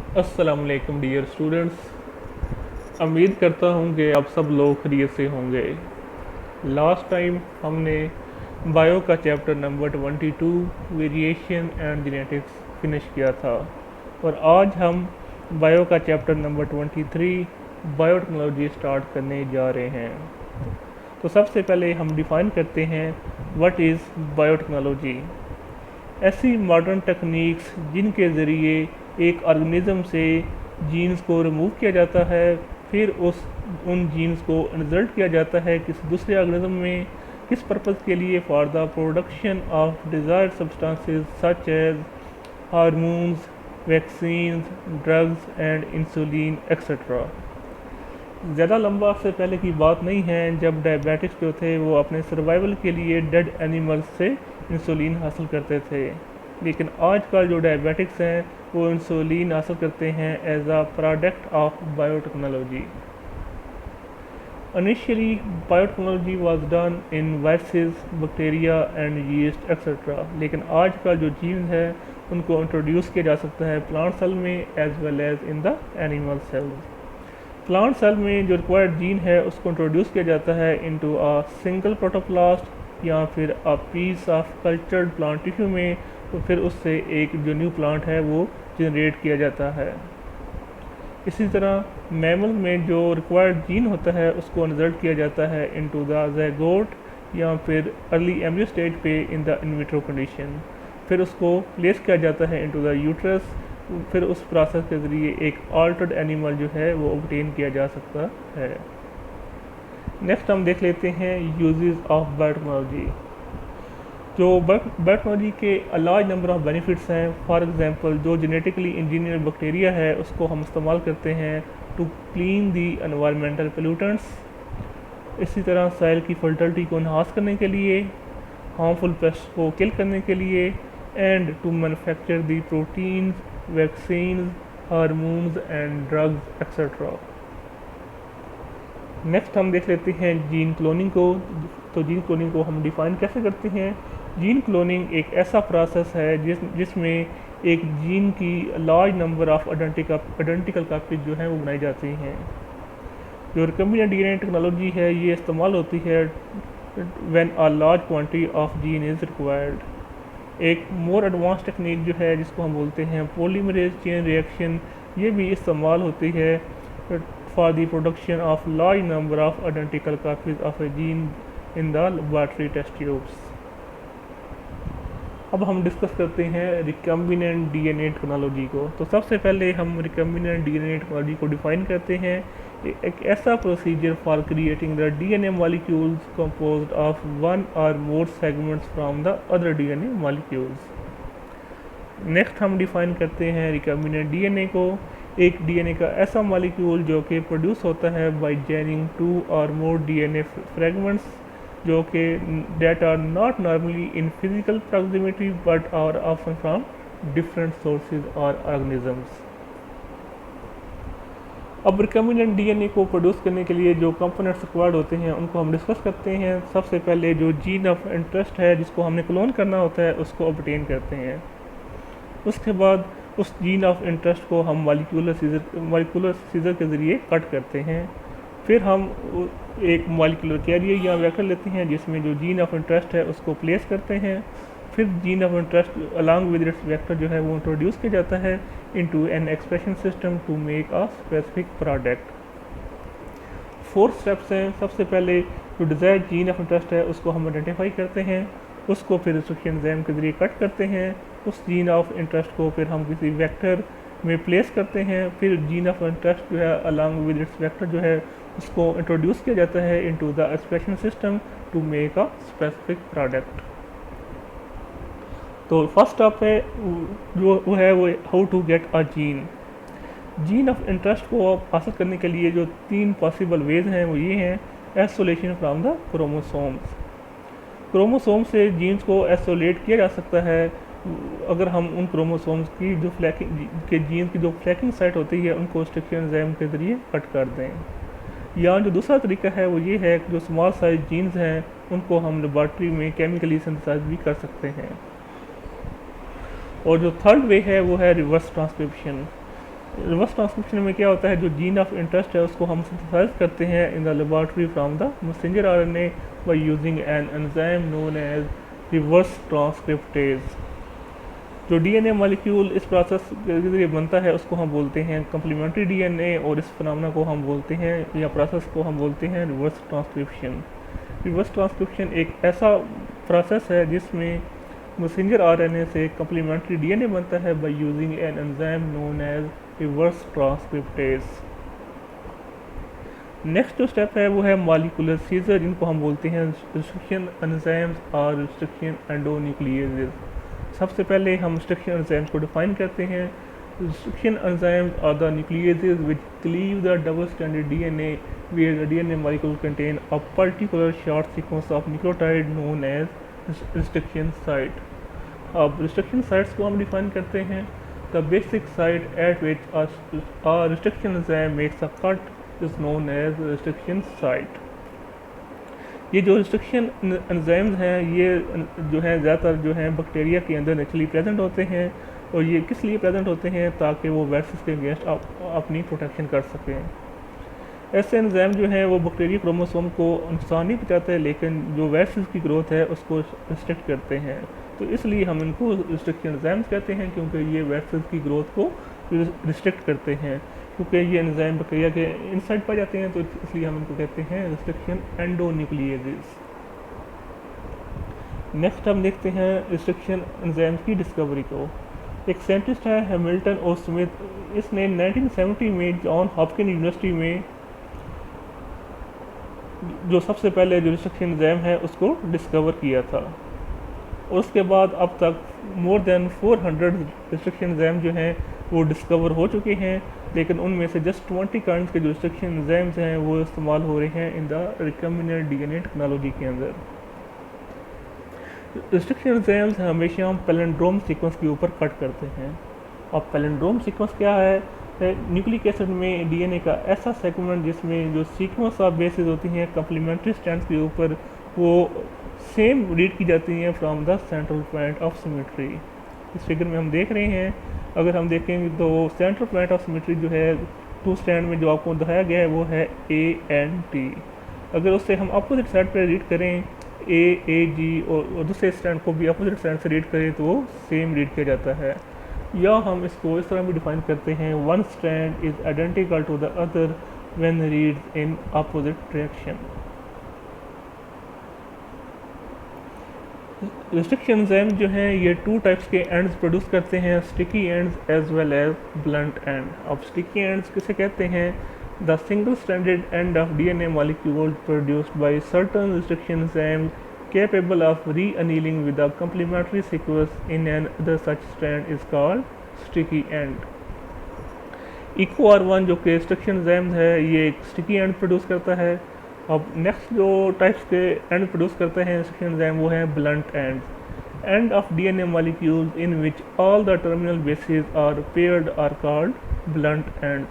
अस्सलाम वालेकुम dear students. उम्मीद करता हूँ कि आप सब लोग खैरियत से होंगे। लास्ट टाइम हमने बायो का chapter number 22 variation and genetics finish किया था और आज हम बायो का चैप्टर नंबर 23 बायोटेक्नोलॉजी स्टार्ट करने जा रहे हैं। तो सबसे पहले हम डिफ़ाइन करते हैं व्हाट इज़ बायोटेक्नोलॉजी। ऐसी मॉडर्न टेक्निक्स जिनके ज़रिए एक ऑर्गेनिज्म से जीन्स को रिमूव किया जाता है, फिर उन जीन्स को इंसर्ट किया जाता है किसी दूसरे ऑर्गेनिज्म में, किस पर्पज़ के लिए, for the production of desired substances such as hormones, vaccines, drugs and insulin etcetera. ज़्यादा लंबा से पहले की बात नहीं है जब डायबिटिक्स जो थे वो अपने सर्वाइवल के लिए डेड एनिमल्स से इंसुलिन हासिल करते थे, लेकिन आजकल जो डायबिटिक्स हैं वो इंसुलिन हासिल करते हैं as a product of biotechnology. Initially biotechnology was done in viruses, bacteria and yeast etcetera, लेकिन आजकल जो जीन्स है उनको इंट्रोड्यूस किया जा सकता है प्लांट सेल में as well as in the animal cells. Plant cell में जो रिक्वायर्ड जीन है उसको इंट्रोड्यूस किया जाता है इनटू अ सिंगल प्रोटोप्लास्ट या फिर a piece of cultured plant tissue में, तो फिर उससे एक जो न्यू प्लांट है वो जनरेट किया जाता है। इसी तरह मैमल में जो रिक्वायर्ड जीन होता है उसको इंसर्ट किया जाता है इनटू द ज़ायगोट या फिर अर्ली एम्ब्रियो स्टेज पे in the in vitro condition, फिर उसको प्लेस किया जाता है इनटू द यूट्रस, फिर उस प्रोसेस के ज़रिए एक ऑल्टर्ड एनिमल जो है वो ऑब्टेन किया जा सकता है। नेक्स्ट हम देख लेते हैं यूजेस ऑफ बायोटेक्नोलॉजी। जो बायोटेक्नोलॉजी के लार्ज नंबर ऑफ बेनिफिट्स हैं। फॉर एग्जांपल जो जेनेटिकली इंजीनियर बैक्टीरिया है उसको हम इस्तेमाल करते हैं to clean the environmental pollutants. इसी तरह सॉइल की फर्टिलिटी को इन्हांस करने के लिए, हार्मफुल पेस्ट को किल करने के लिए, and to manufacture the proteins, vaccines, hormones and drugs etcetera. Next हम देख लेते हैं जीन क्लोनिंग को। तो जीन क्लोनिंग को हम डिफ़ाइन कैसे करते हैं। जीन क्लोनिंग एक ऐसा प्रोसेस है जिसमें एक जीन की large number of identical copies जो हैं वो बनाई जाती हैं। जो रिकम्बिनेंट डीएनए टेक्नोलॉजी है ये इस्तेमाल होती है when a large quantity of gene is required. एक मोर एडवांस टेक्निक जो है जिसको हम बोलते हैं पॉलीमरेज चेन रिएक्शन, ये भी इस्तेमाल होती है for the production of large number of identical copies of a gene in the laboratory test tubes. अब हम डिस्कस करते हैं रिकम्बिनेंट डीएनए टेक्नोलॉजी को। तो सबसे पहले हम रिकम्बिनेंट डीएनए टेक्नोलॉजी को डिफाइन करते हैं। एक ऐसा procedure for creating the DNA molecules composed of one or more segments from the other DNA molecules. Next हम डिफाइन करते हैं रिकम्बिनेंट डीएनए को। एक डीएनए का ऐसा मॉलिक्यूल जो कि प्रोड्यूस होता है बाय जॉइनिंग टू और मोर डीएनए फ्रेगमेंट्स जो कि that are not normally in physical proximity but are often from different sources or organisms। अब रिकम्बिनेंट डीएनए को प्रोड्यूस करने के लिए जो कंपोनेंट्स रिक्वायर्ड होते हैं उनको हम डिस्कस करते हैं। सबसे पहले जो जीन ऑफ इंटरेस्ट है जिसको हमने क्लोन करना होता है उसको ऑब्टेन करते हैं। उसके बाद उस जीन ऑफ इंटरेस्ट को हम मॉलिक्यूलर सीजर के ज़रिए कट करते हैं। फिर हम एक मॉलिक्यूलर कैरियर या वेक्टर लेते हैं जिसमें जो जीन ऑफ इंटरेस्ट है उसको प्लेस करते हैं। फिर gene of interest along with its vector जो है वो इंट्रोड्यूस किया जाता है into an expression system to make a specific product. 4 steps हैं। सबसे पहले जो डिज़ायर्ड जीन ऑफ इंटरेस्ट है उसको हम आइडेंटिफाई करते हैं, उसको फिर रिस्ट्रिक्शन एंजाइम के ज़रिए कट करते हैं। उस जीन ऑफ इंटरेस्ट को फिर हम किसी वेक्टर में प्लेस करते हैं। फिर जीन ऑफ इंटरेस्ट जो है अलॉन्ग विद इट्स वेक्टर जो है उसको इंट्रोड्यूस किया जाता है into the expression system to make a specific product. तो फर्स्ट स्टेप है वो है how to get a gene. Gene of interest को हासिल करने के लिए जो 3 पॉसिबल वेज हैं वो ये हैं। Isolation from the chromosomes. Chromosome से जीन्स को आइसोलेट किया जा सकता है अगर हम उन क्रोमोसोम्स की जो जीन्स की जो फ्लैकिंग साइट होती है उनको रिस्ट्रिक्शन एंजाइम के ज़रिए कट कर दें। या जो दूसरा तरीका है वो ये है कि जो स्मॉल साइज जीन्स हैं उनको हम लेबॉर्ट्री में केमिकली सिंथेसाइज भी कर सकते हैं। और जो थर्ड वे है वो है रिवर्स ट्रांसक्रिप्शन। रिवर्स ट्रांसक्रिप्शन में क्या होता है, जो जीन ऑफ इंटरेस्ट है उसको हम सिंथेसाइज करते हैं in the laboratory from the messenger RNA by using an enzyme known as reverse transcriptase. जो डीएनए मॉलिक्यूल इस प्रोसेस के जरिए बनता है उसको हम बोलते हैं कम्प्लीमेंट्री डीएनए, और इस फिनोमेना को हम बोलते हैं या प्रोसेस को हम बोलते हैं रिवर्स ट्रांसक्रिप्शन। रिवर्स ट्रांसक्रिप्शन एक ऐसा प्रोसेस है जिसमें मैसेंजर आरएनए से कम्प्लीमेंट्री डीएनए बनता है by using an enzyme known as reverse transcriptase. Next जो स्टेप है वो है मॉलिक्यूलर सीजर, जिनको हम बोलते हैं रिस्ट्रिक्शन एंजाइम्स और रिस्ट्रिक्शन एंडोन्यूक्लिएजेस। सबसे पहले हम रिस्ट्रिक्शन एंजाइम्स को डिफाइन करते हैं। Restriction enzymes are the nucleases which cleave the double stranded DNA where the DNA molecule contain a particular short sequence of nucleotide known as restriction site. अब restriction sites को हम define करते हैं। The basic site eight which a restriction enzyme makes a cut is known as restriction site। ये जो restriction enzymes हैं ये जो हैं ज़्यादातर जो हैं बैक्टीरिया के अंदर नेचुरली प्रेजेंट होते हैं, और ये किस लिए प्रेजेंट होते हैं, ताकि वो वायरसेस के अगेंस्ट अपनी प्रोटेक्शन कर सकें। ऐसे एंजाइम जो हैं वो बैक्टीरिया क्रोमोसोम को नुकसान नहीं पहुँचाते हैं, लेकिन जो वायरसेस की ग्रोथ है उसको रिस्ट्रिक्ट करते हैं। तो इसलिए हम इनको रिस्ट्रिक्शन एंजाइम्स कहते हैं, क्योंकि ये वायरसेस की ग्रोथ को रिस्ट्रिक्ट करते हैं। क्योंकि ये एंजाइम बैक्टीरिया के इनसाइड पाए जाते हैं, तो इसलिए हम इनको कहते हैं रिस्ट्रिक्शन एंडोन्यूक्लिएजेस। नेक्स्ट हम देखते हैं रिस्ट्रिक्शन एंजाइम्स की डिस्कवरी को। एक साइंटिस्ट है हैमिल्टन और स्मिथ, इसने 1970 में जॉन हॉपकिंस यूनिवर्सिटी में जो सबसे पहले जो रिस्ट्रिक्शन एंजाइम है उसको डिस्कवर किया था, और उसके बाद अब तक मोर देन 400 रिस्ट्रिक्शन एंजाइम जो हैं वो डिस्कवर हो चुके हैं, लेकिन उनमें से जस्ट 20 काइंड्स के जो रिस्ट्रिक्शन एंजाइम्स हैं वो इस्तेमाल हो रहे हैं in the recombinant DNA technology के अंदर। रिस्ट्रिक्शन एंजाइम्स हमेशा हम पैलिंड्रोम सीक्वेंस के ऊपर कट करते हैं। अब पैलिंड्रोम सीक्वेंस क्या है? न्यूक्लिक एसिड में डीएनए का ऐसा सेगमेंट जिसमें जो सीक्वेंस ऑफ बेसिस होती हैं कम्प्लीमेंट्री स्ट्रैंड्स के ऊपर वो सेम रीड की जाती हैं from the central point of symmetry. इस फिगर में हम देख रहे हैं, अगर हम देखेंगे तो सेंट्रल पॉइंट ऑफ सिमेट्री जो है 2 स्ट्रैंड में जो आपको दिखाया गया है वो है ANT। अगर उससे हम अपोजिट साइड पर रीड करें AG और दूसरे स्ट्रैंड को भी अपोजिट साइड से रीड करें तो वो सेम रीड किया जाता है। या हम इसको इस तरह भी डिफाइन करते हैं, one strand is identical to the other when read in opposite direction. Restriction enzyme जो हैं ये 2 टाइप्स के एंड्स प्रोड्यूस करते हैं, sticky ends as well as blunt end. अब स्टिकी एंड्स किसे कहते हैं? The single stranded end of DNA molecule produced by certain restriction enzyme capable of re-annealing with a complementary sequence in another such strand is called sticky end। EcoR1 जो कि restriction enzyme है ये एक sticky and produce करता है। अब next जो types के एंड प्रोड्यूस करते हैं रिस्ट्रिक्शन एंजाइम वो है blunt end of DNA molecules in which all the terminal bases are paired are called blunt ends.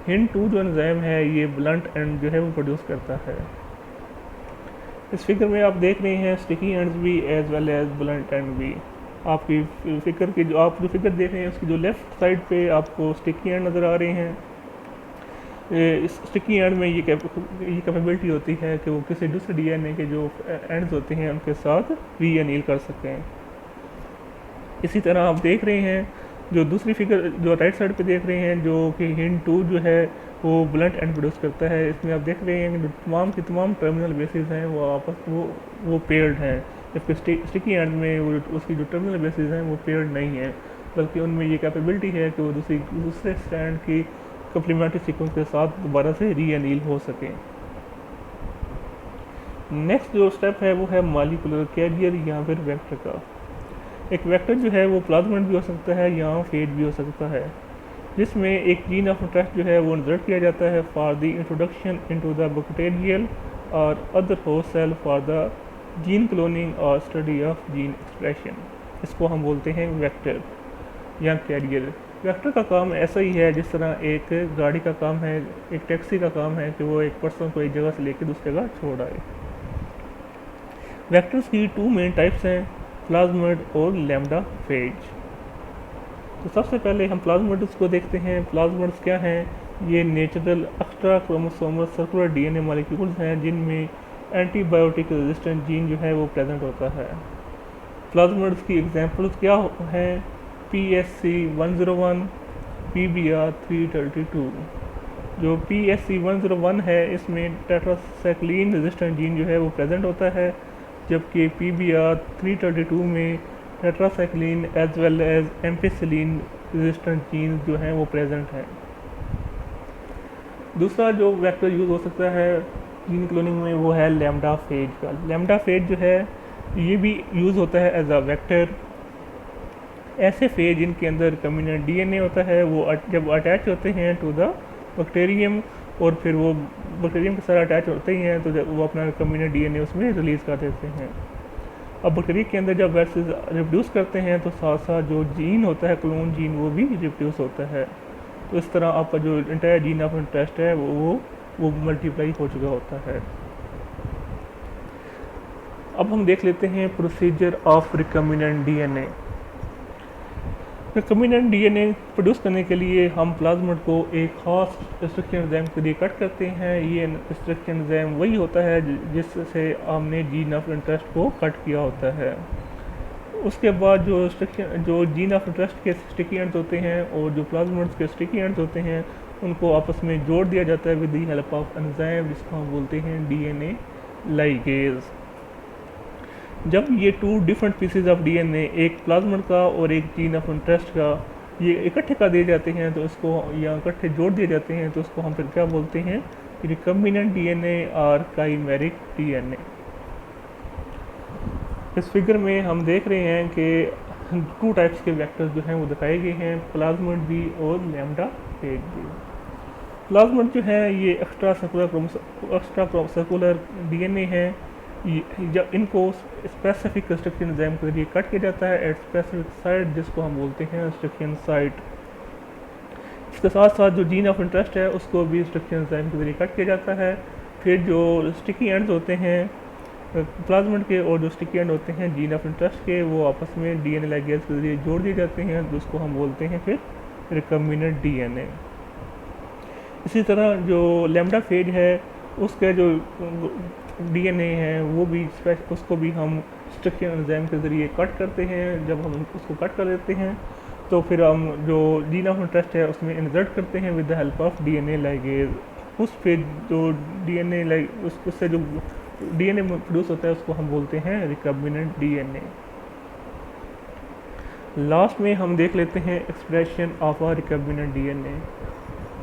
HIN2 जो एंजाइम है ये ब्लंट एंड जो है वो प्रोड्यूस करता है। इस फिगर में आप देख रहे हैं स्टिकी एंड्स भी as well as blunt end भी। आपकी फिगर की जो आप जो फिगर देख रहे हैं उसकी जो लेफ़्ट साइड पे आपको स्टिकी एंड नज़र आ रहे हैं। इस स्टिकी एंड में ये कैपेबिलिटी होती है कि वो किसी दूसरे डीएनए के जो एंड्स होते हैं उनके साथ रीअनील कर सकें। इसी तरह आप देख रहे हैं जो दूसरी फिगर जो राइट साइड पे देख रहे हैं जो कि HIN2 जो है वो ब्लंट एंड प्रोड्यूस करता है। इसमें आप देख रहे हैं कि जो तमाम की तमाम टर्मिनल बेसिस हैं वो आपस वो पेयर्ड हैं, जबकि स्टिकी एंड में वो उसकी जो टर्मिनल बेसिस हैं वो पेयर्ड नहीं है, बल्कि उनमें ये कैपेबिलिटी है कि वो दूसरे स्ट्रैंड की कम्प्लीमेंट्री सीक्वेंस के साथ दोबारा से रीअनील हो सकें। नेक्स्ट जो स्टेप है वो है मॉलिक्यूलर कैरियर या फिर वेक्टर का। एक वेक्टर जो है वो प्लाज्मिड भी हो सकता है या फेज भी हो सकता है, जिसमें एक जीन ऑफ इंटरेस्ट जो है वो इंसर्ट किया जाता है for the introduction into the bacterial or other host cell for the gene cloning or study of gene expression. इसको हम बोलते हैं वेक्टर या कैरियर। वेक्टर का काम ऐसा ही है जिस तरह एक गाड़ी का काम है, एक टैक्सी का काम है कि वो एक पर्सन को एक जगह से लेकर दूसरी जगह छोड़ आए। वेक्टर्स की 2 मेन टाइप्स हैं, प्लाज्मिड और लैम्डा फेज। तो सबसे पहले हम प्लाज्मिड्स को देखते हैं। प्लाज्मिड्स क्या हैं? ये natural extra chromosomal circular DNA molecules हैं जिनमें एंटीबायोटिक रेजिस्टेंट जीन जो है वो प्रेजेंट होता है। प्लाज्मिड्स की एग्जांपल्स क्या हैं? PSC101, PBR332। जो PSC101 है इसमें टेट्रासाइक्लिन रेजिस्टेंट जीन जो है वो प्रेजेंट होता है, जबकि PBR332 में tetracycline as well as ampicillin resistant gene जो हैं वो प्रेजेंट हैं। दूसरा जो वेक्टर यूज़ हो सकता है जीन क्लोनिंग में वो है लैम्डा फेज का। लैम्डा फेज जो है ये भी यूज़ होता है एज अ वेक्टर। ऐसे फेज जिनके अंदर रिकम्बिनेंट डीएनए होता है वो जब अटैच होते हैं टू द बैक्टीरियम और फिर वो बैक्टीरियम के साथ अटैच होते ही हैं तो जब वो अपना रिकम्बिनेंट डीएनए उसमें रिलीज़ कर देते हैं। अब बैक्टीरिया के अंदर जब वैसे रिप्रोड्यूस करते हैं तो साथ साथ जो जीन होता है क्लोन जीन वो भी रिप्रोड्यूस होता है। तो इस तरह आपका जो इंटायर जीन ऑफ इंटरेस्ट है वो मल्टीप्लाई हो चुका होता है। अब हम देख लेते हैं procedure of recombinant DNA. Recombinant DNA produce करने के लिए हम प्लाज्मिड को एक खास रिस्ट्रिक्शन एंजाइम के लिए कट करते हैं। ये रिस्ट्रिक्शन एंजाइम वही होता है जिससे हमने जीन ऑफ इंटरेस्ट को कट किया होता है। उसके बाद जो जीन ऑफ इंटरेस्ट के स्टिकी एंड्स होते हैं और जो प्लाज्मिड्स के स्टिकी एंड्स होते हैं उनको आपस में जोड़ दिया जाता है with the help of enzyme जिसको हम बोलते हैं डीएनए लाइगेज। जब ये two different pieces of DNA, एक प्लाज्मिड का और एक जीन ऑफ इंटरेस्ट का, ये इकट्ठे कर दिए जाते हैं तो इसको या इकट्ठे जोड़ दिए जाते हैं तो उसको हम फिर क्या बोलते हैं? रिकम्बिनेंट डीएनए और काइमेरिक डीएनए। इस फिगर में हम देख रहे हैं कि टू टाइप्स के वेक्टर्स जो हैं वो दिखाए गए हैं, प्लाज्मिड भी और लैम्डा फेज भी। प्लाज्मिड जो है ये एक्स्ट्रा सर्कुलर डीएनए है। जब इनको स्पेसिफिक रिस्ट्रिक्शन एंजाइम के जरिए कट किया जाता है एट स्पेसिफिक साइट जिसको हम बोलते हैं रिस्ट्रिक्शन साइट। इसके साथ साथ जो जीन ऑफ इंटरेस्ट है उसको भी रिस्ट्रिक्शन एंजाइम के जरिए कट किया जाता है। फिर जो स्टिकी एंड्स होते हैं प्लाज्मिड के और जो स्टिकी एंड होते हैं जीन ऑफ इंटरेस्ट के वो आपस में डीएनए लाइगेज के जरिए जोड़ दिए जाते हैं जिसको हम बोलते हैं फिर रिकम्बिनेंट डीएनए। इसी तरह जो लैम्डा फेज है उसके जो डीएनए है वो भी उसको भी हम रिस्ट्रिक्शन एंजाइम के ज़रिए कट करते हैं। जब हम उसको कट कर देते हैं तो फिर हम जो जीन ऑफ इंटरेस्ट है उसमें इंसर्ट करते हैं with the help of DNA ligase. उस पे जो डीएनए उससे जो डीएनए प्रोड्यूस होता है उसको हम बोलते हैं रिकम्बिनेंट डीएनए। लास्ट में हम देख लेते हैं expression of a recombinant DNA.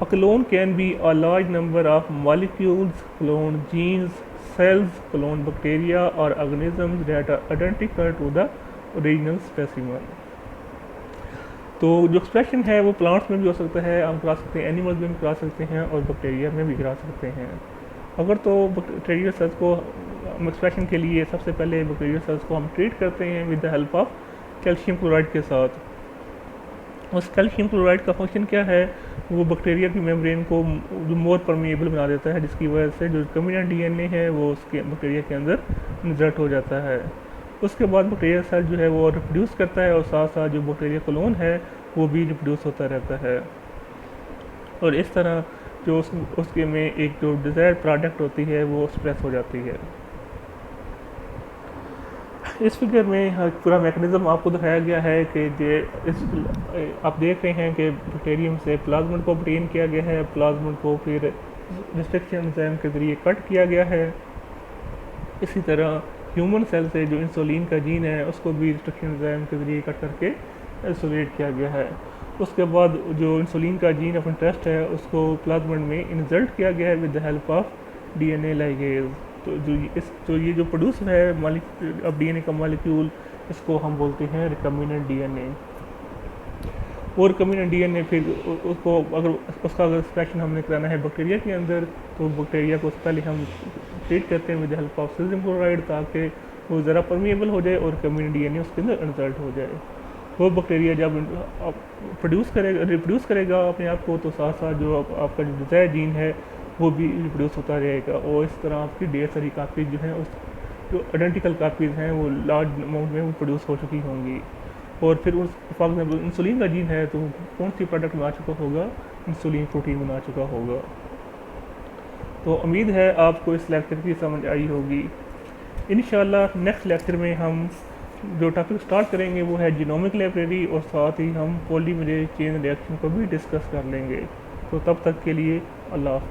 A clone can be a large number of molecules, clone genes, cells, clone bacteria or organisms that are identical to the original specimen। तो जो expression है वो plants में भी हो सकता है, हम करा सकते हैं, एनिमल्स में भी करा सकते हैं और बैक्टीरिया में भी करा सकते हैं। अगर तो बैक्टीरियल सेल्स को हम एक्सप्रेशन के लिए सबसे पहले बैक्टीरियल सेल्स को हम ट्रीट करते हैं with the help of calcium chloride के साथ। उस कैल्शियम क्लोराइड का फंक्शन क्या है? वो बैक्टीरिया की मेम्ब्रेन को मोर परमिएबल बना देता है जिसकी वजह से जो रिकम्बिनेंट डीएनए है वो उसके बैक्टीरिया के अंदर इंसर्ट हो जाता है। उसके बाद बैक्टीरिया सेल जो है वो रिप्रोड्यूस करता है और साथ साथ जो बैक्टीरिया क्लोन है वो भी रिप्रोड्यूस होता रहता है और इस तरह जो उसके में एक जो डिज़ायर्ड प्रोडक्ट होती है वो एक्सप्रेस हो जाती है। इस फिगर में पूरा मैकेनिज़्म आपको दिखाया गया है कि आप देख रहे हैं कि बैक्टीरियम से प्लाज्मिड को ऑब्टेन किया गया है, प्लाज्मिड को फिर रिस्ट्रिक्शन एंजाइम के ज़रिए कट किया गया है। इसी तरह ह्यूमन सेल से जो इंसुलिन का जीन है उसको भी रिस्ट्रिक्शन एंजाइम के ज़रिए कट करके आइसोलेट किया गया है। उसके बाद जो इंसुलिन का जीन ऑफ इंटरेस्ट है उसको प्लाज्मिड में इंसर्ट किया गया है with the help of DNA ligase. तो जो ये जो प्रोड्यूस है अब डीएनए का मॉलिक्यूल इसको हम बोलते हैं रिकम्बिनेंट डीएनए। वो रिकम्बिनेंट डीएनए फिर उसको अगर एक्सप्रेशन हमने कराना है बैक्टीरिया के अंदर तो बैक्टीरिया को पहले हम ट्रीट करते हैं with help of sodium chloride ताकि वो ज़रा परमिएबल हो जाए और रिकम्बिनेंट डीएनए उसके अंदर इंसर्ट हो जाए। वो बैक्टीरिया जब रिप्रोड्यूस करेगा अपने आप को तो साथ साथ जो आपका जो डिज़ायर जीन है वो भी रिप्रोड्यूस होता रहेगा और इस तरह आपकी ढेर सारी कापीज़ जो हैं उस जो आइडेंटिकल कापीज़ हैं वो लार्ज अमाउंट में वो प्रोड्यूस हो चुकी होंगी। और फिर उस फॉर एग्जाम्पल इंसुलिन का जीन है तो कौन सी प्रोडक्ट बना चुका होगा, इंसुलिन प्रोटीन बना चुका होगा। तो उम्मीद है आपको इस लेक्चर की समझ आई होगी। इंशाल्लाह नेक्स्ट लेक्चर में हम जो टॉपिक स्टार्ट करेंगे वो है जीनोमिक लाइब्रेरी, और साथ ही हम पॉलीमरेज चेन रिएक्शन को भी डिस्कस कर लेंगे। तो तब तक के लिए अल्लाह हाफ़िज़।